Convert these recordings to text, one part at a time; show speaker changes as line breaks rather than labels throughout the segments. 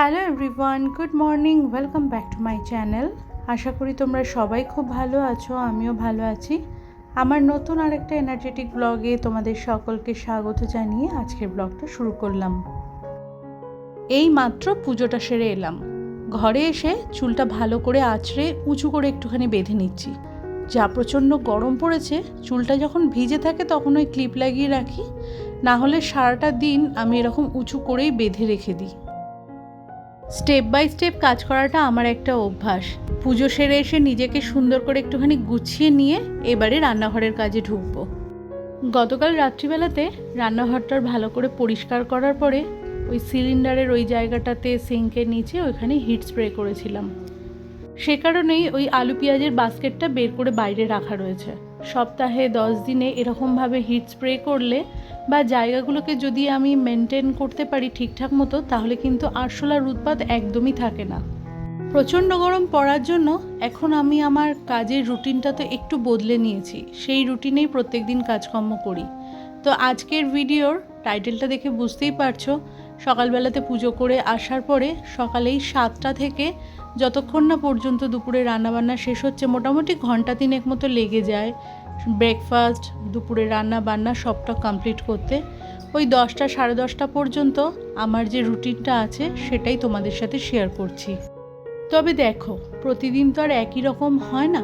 Hello everyone, good morning, welcome back to my channel. আশা করি তোমরা সবাই খুব ভালো আছো, আমিও ভালো আছি। আমার নতুন আরেকটা এনার্জেটিক ব্লগে তোমাদের সকলকে স্বাগত জানিয়ে আজকের ব্লগটা শুরু করলাম। এই মাত্র পুজোটা সেরে এলাম। ঘরে এসে চুলটা ভালো করে আঁচড়ে উঁচু করে একটুখানি বেঁধে নিচ্ছি। যা প্রচণ্ড গরম পড়েছে, চুলটা যখন ভিজে থাকে তখন ওই ক্লিপ লাগিয়ে রাখি, না হলে সারাটা দিন আমি এরকম উঁচু করেই বেঁধে রেখে দিই। স্টেপ বাই স্টেপ কাজ করাটা আমার একটা অভ্যাস। পুজো সেরে এসে নিজেকে সুন্দর করে একটুখানি গুছিয়ে নিয়ে এবারে রান্নাঘরের কাজে ঢুকবো। গতকাল রাত্রিবেলাতে রান্নাঘরটার ভালো করে পরিষ্কার করার পরে ওই সিলিন্ডারের ওই জায়গাটাতে সিঙ্কের নিচে ওইখানে হিট স্প্রে করেছিলাম। সে কারণেই ওই আলু পেঁয়াজের বাস্কেটটা বের করে বাইরে রাখা রয়েছে। সপ্তাহে 10 দিনে এরকমভাবে হিট স্প্রে করলে বা জায়গাগুলোকে যদি আমি মেনটেন করতে পারি ঠিকঠাক মতো, তাহলে কিন্তু আরশোলার উৎপাত একদমই থাকে না। প্রচণ্ড গরম পড়ার জন্য এখন আমি আমার কাজের রুটিনটা তো একটু বদলে নিয়েছি। সেই রুটিনেই প্রত্যেক দিন কাজকর্ম করি। তো আজকের ভিডিওর টাইটেলটা দেখে বুঝতেই পারছো, সকালবেলাতে পুজো করে আসার পরে সকালেই 7টা থেকে যতক্ষণ না পর্যন্ত দুপুরে রান্নাবান্না শেষ হচ্ছে, মোটামুটি ঘন্টা 3 মতো লেগে যায় ব্রেকফাস্ট, দুপুরে রান্না বান্না সবটা কমপ্লিট করতে। ওই 10টা সাড়ে 10টা পর্যন্ত আমার যে রুটিনটা আছে সেটাই তোমাদের সাথে শেয়ার করছি। তবে দেখো, প্রতিদিন তো আর একই রকম হয় না।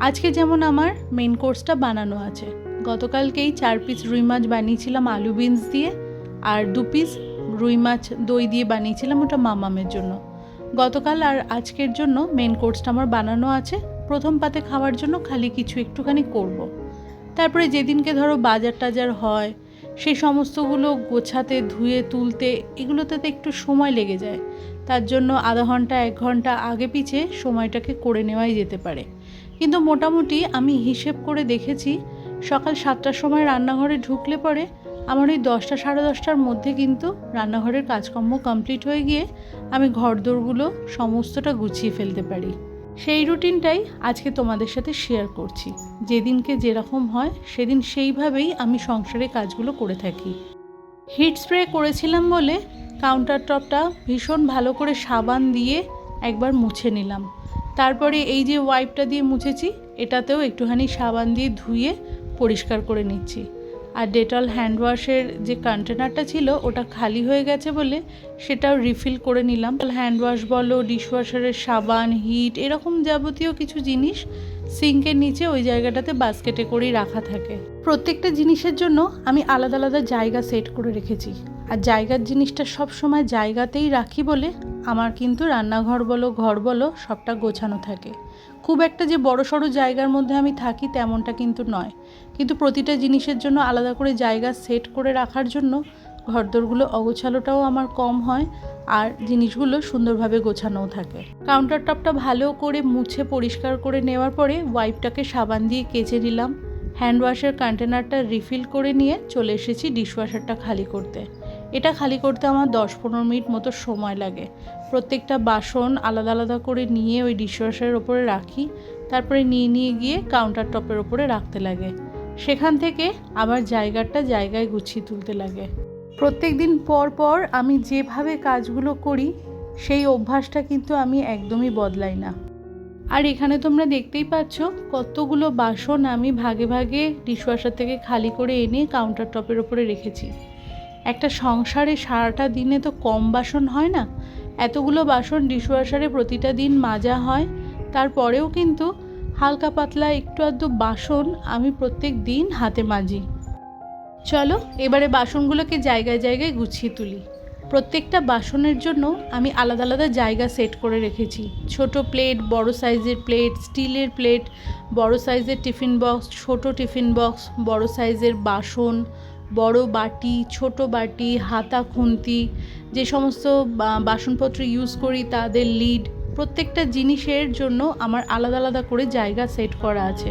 আজকে যেমন আমার মেন কোর্সটা বানানো আছে। গতকালকেই 4 পিস রুই মাছ বানিয়েছিলাম আলু বিনস দিয়ে, আর 2 পিস রুই মাছ দই দিয়ে বানিয়েছিলাম, ওটা মামামের জন্য। গতকাল আর আজকের জন্য মেন কোর্সটা আমার বানানো আছে। প্রথম পাতে খাওয়ার জন্য খালি কিছু একটুখানি করব। তারপরে যেদিনকে ধরো বাজার টাজার হয়, সেই সমস্তগুলো গোছাতে ধুয়ে তুলতে এগুলোতে তো একটু সময় লেগে যায়। তার জন্য আধা ঘন্টা 1 ঘন্টা আগে পিছে সময়টাকে করে নেওয়াই যেতে পারে। কিন্তু মোটামুটি আমি হিসেব করে দেখেছি, সকাল 7টার সময় রান্নাঘরে ঢুকলে পরে আমার ওই 10টা সাড়ে 10টার মধ্যে কিন্তু রান্নাঘরের কাজকর্ম কমপ্লিট হয়ে গিয়ে আমি ঘরদোরগুলো সমস্তটা গুছিয়ে ফেলতে পারি। সেই রুটিনটাই আজকে তোমাদের সাথে শেয়ার করছি। যেদিনকে যেরকম হয় সেদিন সেইভাবেই আমি সংসারে কাজগুলো করে থাকি। হিট স্প্রে করেছিলাম বলে কাউন্টার টপটা ভীষণ ভালো করে সাবান দিয়ে একবার মুছে নিলাম। তারপরে এই যে ওয়াইপটা দিয়ে মুছেছি, এটাতেও একটুখানি সাবান দিয়ে ধুয়ে পরিষ্কার করে নিচ্ছি। আর ডেটল হ্যান্ড ওয়াশের যে কন্টেনারটা ছিল ওটা খালি হয়ে গেছে বলে সেটাও রিফিল করে নিলাম। হ্যান্ড ওয়াশ বলো, ডিশওয়াশারের সাবান, হিট, এরকম যাবতীয় কিছু জিনিস সিঙ্কের নিচে ওই জায়গাটাতে বাস্কেটে করেই রাখা থাকে। প্রত্যেকটা জিনিসের জন্য আমি আলাদা আলাদা জায়গা সেট করে রেখেছি। আর জায়গার জিনিসটা সব সময় জায়গাতেই রাখি বলে আমার কিন্তু রান্নাঘর বলো ঘর বলো সবটা গোছানো থাকে। খুব একটা যে বড় সড়ো জায়গার মধ্যে আমি থাকি তেমনটা কিন্তু নয়, কিন্তু প্রতিটা জিনিসের জন্য আলাদা করে জায়গা সেট করে রাখার জন্য ঘরদোরগুলো অগোছালোটাও আমার কম হয়, আর জিনিসগুলো সুন্দরভাবে গোছানোও থাকে। কাউন্টার টপটা ভালো করে মুছে পরিষ্কার করে নেওয়ার পরে ওয়াইপটাকে সাবান দিয়ে কেচে নিলাম। হ্যান্ড ওয়াশের কন্টেনারটা রিফিল করে নিয়ে চলে এসেছি ডিশওয়াশারটা খালি করতে। এটা খালি করতে আমার 10-15 মিনিট মতো সময় লাগে। প্রত্যেকটা বাসন আলাদা আলাদা করে নিয়ে ওই ডিশওয়াশারের ওপরে রাখি, তারপরে নিয়ে গিয়ে কাউন্টার টপের ওপরে রাখতে লাগে। সেখান থেকে আবার জায়গায় গুছিয়ে তুলতে লাগে। প্রত্যেক দিন পর পর আমি যেভাবে কাজগুলো করি সেই অভ্যাসটা কিন্তু আমি একদমই বদলাই না। আর এখানে তোমরা দেখতেই পাচ্ছ কতগুলো বাসন আমি ভাগে ভাগে ডিশওয়াশার থেকে খালি করে এনে কাউন্টার টপের ওপরে রেখেছি। একটা সংসারে সারাটা দিনে তো কম বাসন হয় না, এতগুলো বাসন ডিশওয়াশারে প্রতিটা দিন মাজা হয়। তারপরেও কিন্তু হালকা পাতলা একটু আধটু বাসন আমি প্রত্যেক দিন হাতে মাজি। চলো এবারে বাসনগুলোকে জায়গায় গুছিয়ে তুলি। প্রত্যেকটা বাসনের জন্য আমি আলাদা আলাদা জায়গা সেট করে রেখেছি। ছোট প্লেট, বড় সাইজের প্লেট, স্টিলের প্লেট, বড় সাইজের টিফিন বক্স, ছোট টিফিন বক্স, বড় সাইজের বাসন, বড় বাটি, ছোট বাটি, হাতা খুন্তি, যে সমস্ত বাসনপত্র ইউজ করি তাদের লিড, প্রত্যেকটা জিনিসের জন্য আমার আলাদা আলাদা করে জায়গা সেট করা আছে।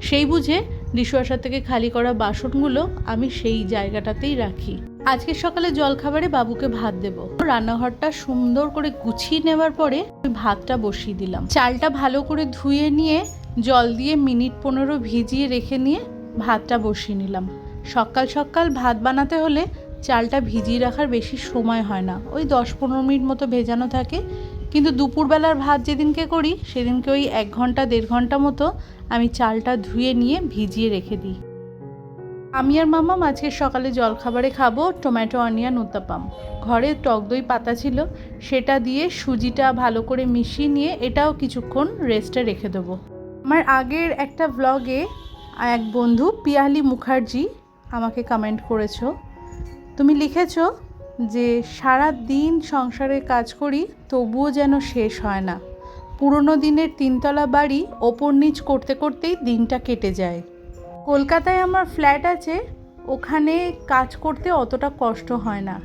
সেই বুঝে ডিশওয়াশার থেকে খালি করা বাসনগুলো আমি সেই জায়গাটাতেই রাখি। আজকে সকালে জলখাবারে বাবুকে ভাত দেব। রান্নাঘরটা সুন্দর করে গুছিয়ে নেওয়ার পরে ওই ভাতটা বসিয়ে দিলাম। চালটা ভালো করে ধুয়ে নিয়ে জল দিয়ে মিনিট 15 ভিজিয়ে রেখে নিয়ে ভাতটা বসিয়ে নিলাম। সকাল সকাল ভাত বানাতে হলে চালটা ভিজিয়ে রাখার বেশি সময় হয় না, ওই 10-15 মিনিট মতো ভেজানো থাকে। কিন্তু দুপুরবেলার ভাত যেদিনকে করি সেদিনকে ওই 1 ঘন্টা 1.5 ঘন্টা মতো আমি চালটা ধুয়ে নিয়ে ভিজিয়ে রেখে দিই। আমি আর মাম্মাম আজকে সকালে জলখাবারে খাবো টমেটো অনিয়ন উত্তাপাম। ঘরে টক দই পাতা ছিল, সেটা দিয়ে সুজিটা ভালো করে মিশিয়ে নিয়ে এটাও কিছুক্ষণ রেস্টে রেখে দেবো। আমার আগের একটা ব্লগে এক বন্ধু পিয়ালি মুখার্জি আমাকে কমেন্ট করেছো। তুমি লিখেছো যে সারা দিন সংসারে কাজ করি তবুও যেন শেষ হয় না, পুরনো দিনের 3তলা বাড়ি ওপর নিচ করতে করতেই দিনটা কেটে যায়। কলকাতায় আমার ফ্ল্যাট আছে, ওখানে কাজ করতে অতটা কষ্ট হয় না,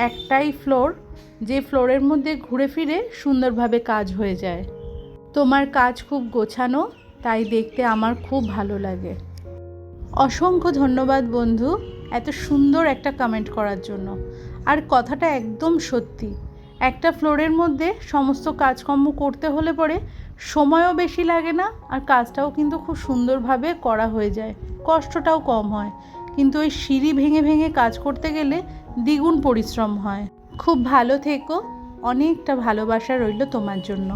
একটাই ফ্লোর, যে ফ্লোরের মধ্যে ঘুরে ফিরে সুন্দরভাবে কাজ হয়ে যায়। তোমার কাজ খুব গোছানো, তাই দেখতে আমার খুব ভালো লাগে। অসংখ্য ধন্যবাদ বন্ধু এত সুন্দর একটা কমেন্ট করার জন্য। আর কথাটা একদম সত্যি, একটা ফ্লোরের মধ্যে সমস্ত কাজকর্ম করতে হলে পরে সময়ও বেশি লাগে না, আর কাজটাও কিন্তু খুব সুন্দরভাবে করা হয়ে যায়, কষ্টটাও কম হয়। কিন্তু ওই সিঁড়ি ভেঙে ভেঙে কাজ করতে গেলে দ্বিগুণ পরিশ্রম হয়। খুব ভালো থেকো, অনেকটা ভালোবাসা রইল তোমার জন্য।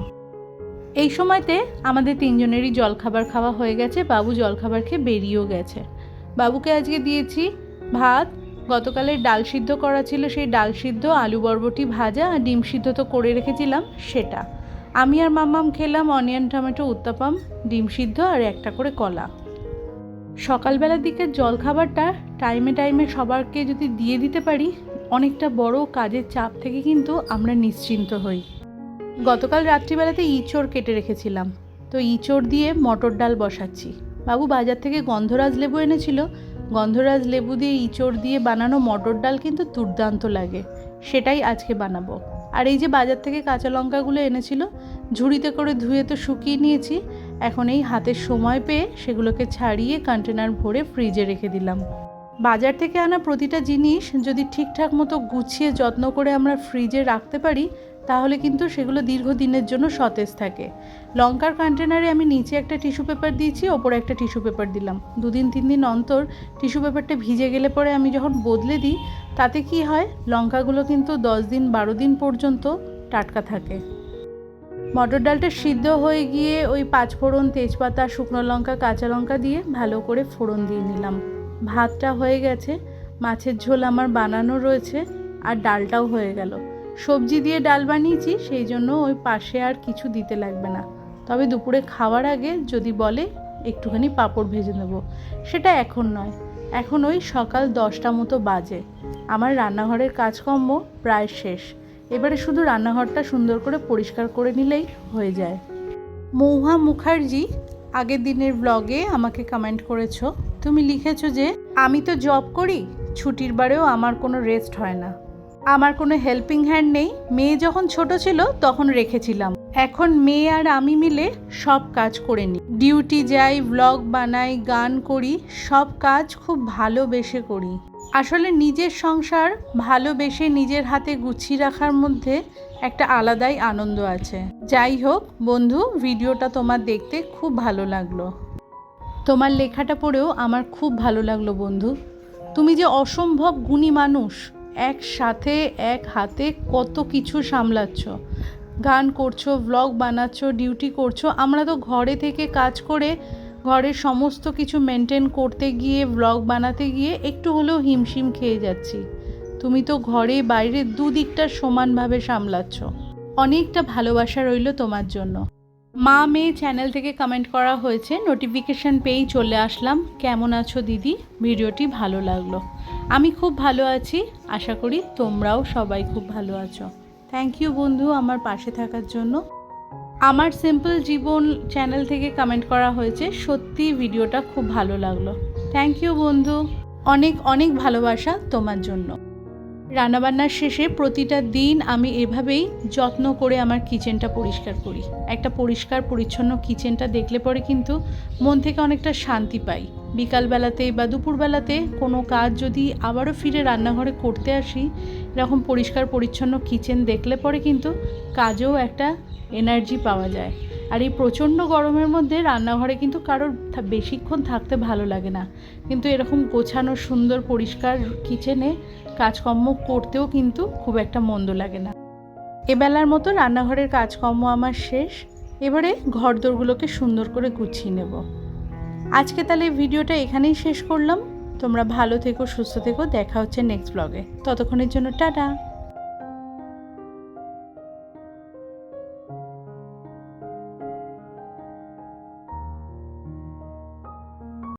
এই সময়তে আমাদের 3জনেরই জলখাবার খাওয়া হয়ে গেছে, বাবু জলখাবার খেয়ে বেরিয়েও গেছে। বাবুকে আজকে দিয়েছি ভাত, গতকালের ডাল সিদ্ধ করা ছিল সেই ডাল সিদ্ধ, আলু বরবটি ভাজা আর ডিম সিদ্ধ তো করে রেখেছিলাম সেটা। আমি আর মাম্মাম খেলাম অনিয়ন টমেটো উত্তাপাম, ডিম সিদ্ধ আর একটা করে কলা। সকালবেলার দিকের জলখাবারটা টাইমে টাইমে সবারকে যদি দিয়ে দিতে পারি, অনেকটা বড় কাজের চাপ থেকে কিন্তু আমরা নিশ্চিন্ত হই। গতকাল রাত্রিবেলাতে ইঁচড় কেটে রেখেছিলাম, তো ইঁচড় দিয়ে মটর ডাল বসাচ্ছি। বাবু বাজার থেকে গন্ধরাজ লেবু এনেছিল, গন্ধরাজ লেবু দিয়ে ইঁচড় দিয়ে বানানো মটর ডাল কিন্তু দুর্দান্ত লাগে, সেটাই আজকে বানাবো। আর এই যে বাজার থেকে কাঁচা লঙ্কাগুলো এনেছিল, ঝুড়িতে করে ধুয়ে তো শুকিয়ে নিয়েছি, এখন এই হাতের সময় পেয়ে সেগুলোকে ছাড়িয়ে কন্টেনার ভরে ফ্রিজে রেখে দিলাম। বাজার থেকে আনা প্রতিটা জিনিস যদি ঠিকঠাক মতো গুছিয়ে যত্ন করে আমরা ফ্রিজে রাখতে পারি, তাহলে কিন্তু সেগুলো দীর্ঘদিনের জন্য সতেজ থাকে। লঙ্কার কন্টেনারে আমি নিচে একটা টিস্যু পেপার দিয়েছি, ওপরে একটা টিস্যু পেপার দিলাম। 2-3 দিন অন্তর টিস্যু পেপারটা ভিজে গেলে পরে আমি যখন বদলে দিই, তাতে কি হয়, লঙ্কাগুলো কিন্তু 10-12 দিন পর্যন্ত টাটকা থাকে। মটর ডালটা সিদ্ধ হয়ে গিয়ে ওই 5 ফোড়ন, তেজপাতা, শুকনো লঙ্কা, কাঁচা লঙ্কা দিয়ে ভালো করে ফোড়ন দিয়ে নিলাম। ভাতটা হয়ে গেছে, মাছের ঝোল আমার বানানো রয়েছে, আর ডালটাও হয়ে গেল। সবজি দিয়ে ডাল বানিয়েছি, সেই জন্য ওই পাশে আর কিছু দিতে লাগবে না। তবে দুপুরে খাওয়ার আগে যদি বলে একটুখানি পাঁপড় ভেজে নেব, সেটা এখন নয়, এখন ওই সকাল 10টা মতো বাজে। আমার রান্নাঘরের কাজকর্ম প্রায় শেষ, এবারে শুধু রান্নাঘরটা সুন্দর করে পরিষ্কার করে নিলেই হয়ে যায়। মৌহা মুখার্জি আগের দিনের ব্লগে আমাকে কমেন্ট করেছো, তুমি লিখেছো যে আমি তো জব করি, ছুটির বারেও আমার কোনো রেস্ট হয় না, আমার কোনো হেল্পিং হ্যান্ড নেই, মেয়ে যখন ছোট ছিল তখন রেখেছিলাম, এখন মেয়ে আর আমি মিলে সব কাজ করে নিই, ডিউটি যাই, ব্লগ বানাই, গান করি, সব কাজ খুব ভালোবেসে করি। আসলে নিজের সংসার ভালোবেসে নিজের হাতে গুছিয়ে রাখার মধ্যে একটা আলাদাই আনন্দ আছে। যাই হোক বন্ধু, ভিডিওটা তোমার দেখতে খুব ভালো লাগলো, তোমার লেখাটা পড়েও আমার খুব ভালো লাগলো বন্ধু। তুমি যে অসম্ভব গুণী মানুষ, একসাথে এক হাতে কত কিছু সামলাচ্ছ, গান করছো, ব্লগ বানাচ্ছো, ডিউটি করছো। আমরা তো ঘরে থেকে কাজ করে ঘরের সমস্ত কিছু মেনটেন করতে গিয়ে, ব্লগ বানাতে গিয়ে একটু হলেও হিমশিম খেয়ে যাচ্ছি। তুমি তো ঘরে বাইরে দুদিকটা সমানভাবে সামলাচ্ছ। অনেকটা ভালোবাসা রইল তোমার জন্য। মা মেয়ে চ্যানেল থেকে কমেন্ট করা হয়েছে, নোটিফিকেশান পেয়েই চলে আসলাম। কেমন আছো দিদি, ভিডিওটি ভালো লাগলো। আমি খুব ভালো আছি, আশা করি তোমরাও সবাই খুব ভালো আছো। থ্যাংক ইউ বন্ধু আমার পাশে থাকার জন্য। আমার সিম্পল জীবন চ্যানেল থেকে কমেন্ট করা হয়েছে, সত্যি ভিডিওটা খুব ভালো লাগলো। থ্যাংক ইউ বন্ধু, অনেক অনেক ভালোবাসা তোমার জন্য। রান্নাবান্নার শেষে প্রতিটা দিন আমি এভাবেই যত্ন করে আমার কিচেনটা পরিষ্কার করি। একটা পরিষ্কার পরিচ্ছন্ন কিচেনটা দেখলে পরে কিন্তু মন থেকে অনেকটা শান্তি পাই। বিকালবেলাতে বা দুপুরবেলাতে কোনো কাজ যদি আবারও ফিরে রান্নাঘরে করতে আসি, এরকম পরিষ্কার পরিচ্ছন্ন কিচেন দেখলে পরে কিন্তু কাজেও একটা এনার্জি পাওয়া যায়। আর এই প্রচণ্ড গরমের মধ্যে রান্নাঘরে কিন্তু কারোর বেশিক্ষণ থাকতে ভালো লাগে না, কিন্তু এরকম গোছানো সুন্দর পরিষ্কার কিচেনে কাজকর্ম করতেও কিন্তু খুব একটা মন্দ লাগে না। এবেলার মতো রান্নাঘরের কাজকর্ম আমার শেষ। এবারে ঘরদোরগুলোকে সুন্দর করে গুছিয়ে নেব। আজকে তাহলে ভিডিওটা এখানেই শেষ করলাম। তোমরা ভালো থেকো, সুস্থ থেকো। দেখা হচ্ছে নেক্সট ব্লগে। ততক্ষণের জন্য টাটা।